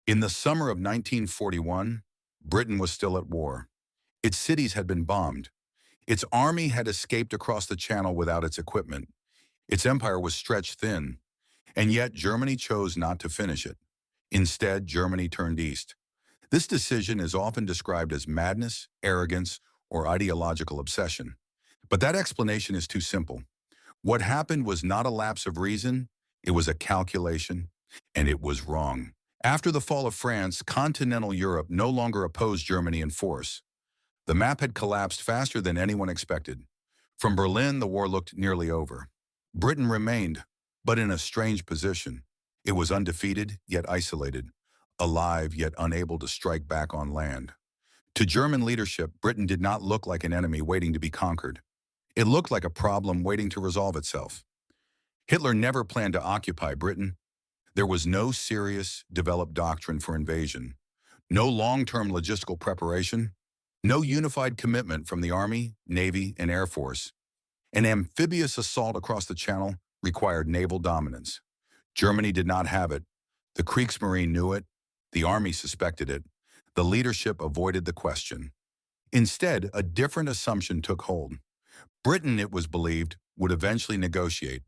In the summer of 1941, Britain was still at war. Its cities had been bombed. Its army had escaped across the channel without its equipment. Its empire was stretched thin, and yet Germany chose not to finish it. Instead, Germany turned east. This decision is often described as madness, arrogance, or ideological obsession. But that explanation is too simple. What happened was not a lapse of reason, it was a calculation, and it was wrong. After the fall of France, continental Europe no longer opposed Germany in force. The map had collapsed faster than anyone expected. From Berlin, the war looked nearly over. Britain remained, but in a strange position. It was undefeated, yet isolated, alive, yet unable to strike back on land. To German leadership, Britain did not look like an enemy waiting to be conquered. It looked like a problem waiting to resolve itself. Hitler never planned to occupy Britain. There was no serious, developed doctrine for invasion, no long-term logistical preparation, no unified commitment from the Army, Navy, and Air Force. An amphibious assault across the Channel required naval dominance. Germany did not have it. The Kriegsmarine knew it. The Army suspected it. The leadership avoided the question. Instead, a different assumption took hold. Britain, it was believed, would eventually negotiate.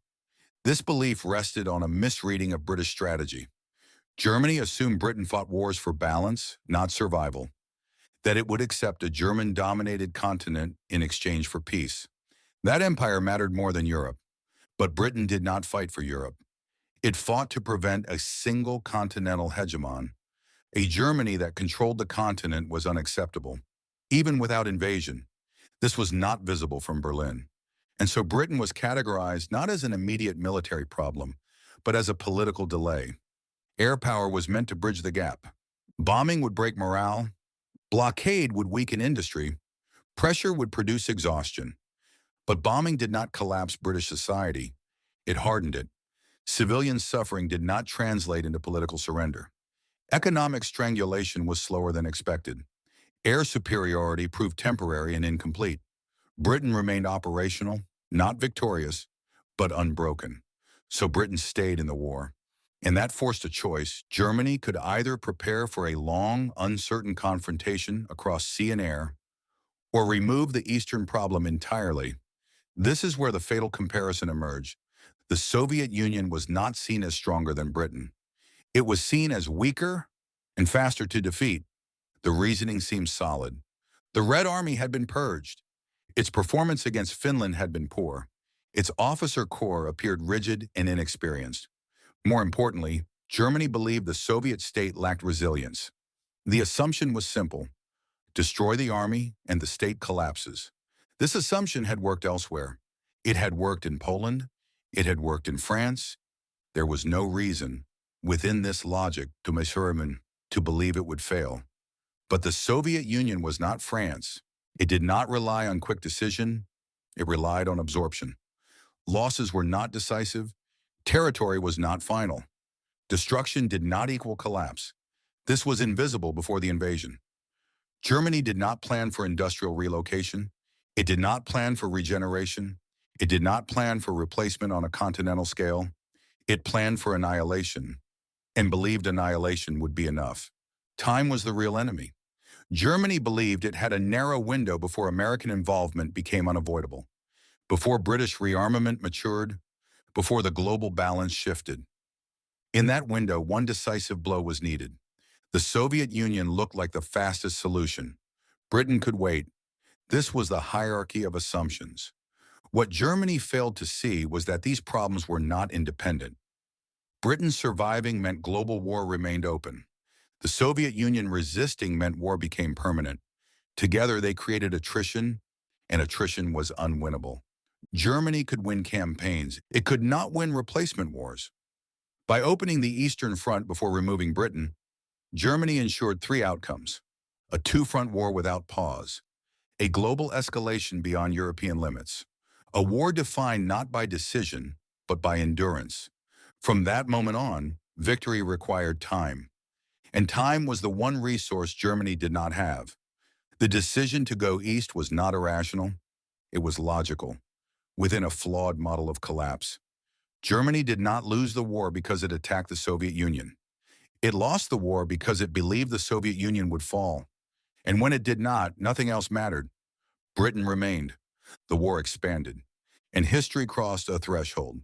This belief rested on a misreading of British strategy. Germany assumed Britain fought wars for balance, not survival, that it would accept a German-dominated continent in exchange for peace. That empire mattered more than Europe, but Britain did not fight for Europe. It fought to prevent a single continental hegemon. A Germany that controlled the continent was unacceptable, even without invasion. This was not visible from Berlin. And so Britain was categorized not as an immediate military problem, but as a political delay. Air power was meant to bridge the gap. Bombing would break morale. Blockade would weaken industry. Pressure would produce exhaustion. But bombing did not collapse British society. It hardened it. Civilian suffering did not translate into political surrender. Economic strangulation was slower than expected. Air superiority proved temporary and incomplete. Britain remained operational, not victorious, but unbroken. So Britain stayed in the war. And that forced a choice. Germany could either prepare for a long, uncertain confrontation across sea and air, or remove the Eastern problem entirely. This is where the fatal comparison emerged. The Soviet Union was not seen as stronger than Britain. It was seen as weaker and faster to defeat. The reasoning seemed solid. The Red Army had been purged. Its performance against Finland had been poor. Its officer corps appeared rigid and inexperienced. More importantly, Germany believed the Soviet state lacked resilience. The assumption was simple: destroy the army and the state collapses. This assumption had worked elsewhere. It had worked in Poland. It had worked in France. There was no reason, within this logic, to believe it would fail. But the Soviet Union was not France. It did not rely on quick decision. It relied on absorption. Losses were not decisive. Territory was not final. Destruction did not equal collapse. This was invisible before the invasion. Germany did not plan for industrial relocation. It did not plan for regeneration. It did not plan for replacement on a continental scale. It planned for annihilation, and believed annihilation would be enough. Time was the real enemy. Germany believed it had a narrow window before American involvement became unavoidable, before British rearmament matured, before the global balance shifted. In that window, one decisive blow was needed. The Soviet Union looked like the fastest solution. Britain could wait. This was the hierarchy of assumptions. What Germany failed to see was that these problems were not independent. Britain surviving meant global war remained open. The Soviet Union resisting meant war became permanent. Together, they created attrition, and attrition was unwinnable. Germany could win campaigns. It could not win replacement wars. By opening the Eastern Front before removing Britain, Germany ensured three outcomes: a two-front war without pause, a global escalation beyond European limits, a war defined not by decision, but by endurance. From that moment on, victory required time. And time was the one resource Germany did not have. The decision to go east was not irrational. It was logical, within a flawed model of collapse. Germany did not lose the war because it attacked the Soviet Union. It lost the war because it believed the Soviet Union would fall. And when it did not, nothing else mattered. Britain remained. The war expanded. And history crossed a threshold.